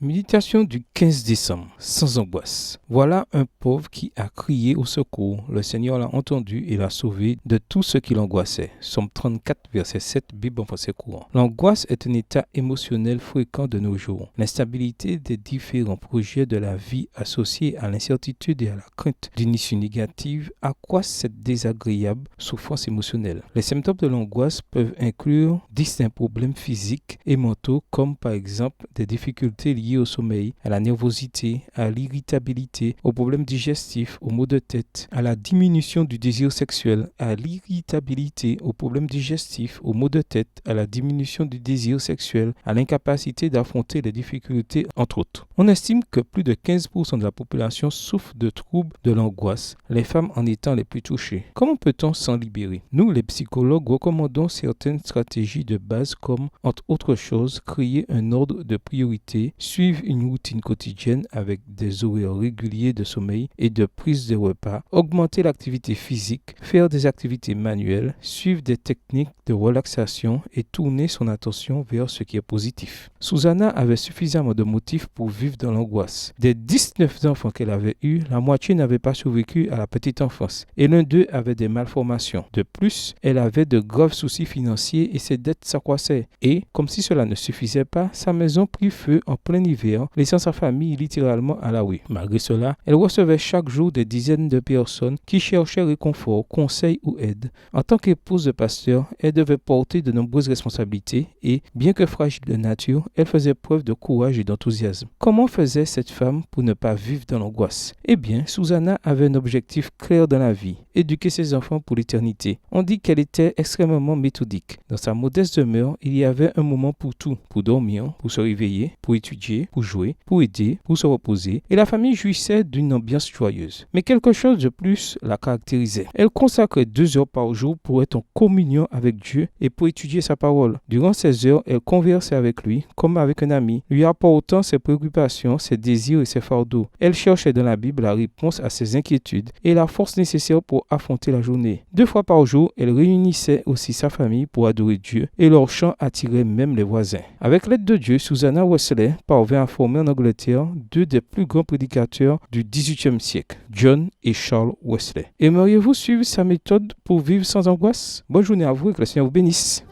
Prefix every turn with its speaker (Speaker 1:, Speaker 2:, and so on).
Speaker 1: Méditation du 15 décembre, sans angoisse. Voilà un pauvre qui a crié au secours. Le Seigneur l'a entendu et l'a sauvé de tout ce qui l'angoissait. Somme 34, verset 7, Bible en français courant. L'angoisse est un état émotionnel fréquent de nos jours. L'instabilité des différents projets de la vie associés à l'incertitude et à la crainte d'une issue négative accroissent cette désagréable souffrance émotionnelle. Les symptômes de l'angoisse peuvent inclure distincts problèmes physiques et mentaux comme par exemple des difficultés liées au sommeil, à la nervosité, à l'irritabilité, aux problèmes digestifs, aux maux de tête, à la diminution du désir sexuel, à l'irritabilité, aux problèmes digestifs, aux maux de tête, à la diminution du désir sexuel, à l'incapacité d'affronter les difficultés, entre autres. On estime que plus de 15% de la population souffre de troubles de l'angoisse, les femmes en étant les plus touchées. Comment peut-on s'en libérer? Nous, les psychologues, recommandons certaines stratégies de base comme, entre autres choses, créer un ordre de priorité, suivre une routine quotidienne avec des horaires réguliers de sommeil et de prise de repas, augmenter l'activité physique, faire des activités manuelles, suivre des techniques de relaxation et tourner son attention vers ce qui est positif. Susanna avait suffisamment de motifs pour vivre dans l'angoisse. Des 19 enfants qu'elle avait eus, la moitié n'avait pas survécu à la petite enfance et l'un d'eux avait des malformations. De plus, elle avait de graves soucis financiers et ses dettes s'accroissaient. Et, comme si cela ne suffisait pas, sa maison prit feu en plein hiver, laissant sa famille littéralement à la rue. Malgré cela, elle recevait chaque jour des dizaines de personnes qui cherchaient réconfort, conseil ou aide. En tant qu'épouse de pasteur, elle devait porter de nombreuses responsabilités et, bien que fragile de nature, elle faisait preuve de courage et d'enthousiasme. Comment faisait cette femme pour ne pas vivre dans l'angoisse? Eh bien, Susanna avait un objectif clair dans la vie, éduquer ses enfants pour l'éternité. On dit qu'elle était extrêmement méthodique. Dans sa modeste demeure, il y avait un moment pour tout, pour dormir, pour se réveiller, pour étudier, pour jouer, pour aider, pour se reposer, et la famille jouissait d'une ambiance joyeuse. Mais quelque chose de plus la caractérisait. Elle consacrait 2 heures par jour pour être en communion avec Dieu et pour étudier sa parole. Durant ces heures, elle conversait avec lui comme avec un ami, lui apportant ses préoccupations, ses désirs et ses fardeaux. Elle cherchait dans la Bible la réponse à ses inquiétudes et la force nécessaire pour affronter la journée. 2 fois par jour, elle réunissait aussi sa famille pour adorer Dieu et leur chant attirait même les voisins. Avec l'aide de Dieu, Susanna Wesley parvint à former en Angleterre 2 des plus grands prédicateurs du XVIIIe siècle, John et Charles Wesley. Aimeriez-vous suivre sa méthode pour vivre sans angoisse? Bonne journée à vous et que le Seigneur vous bénisse.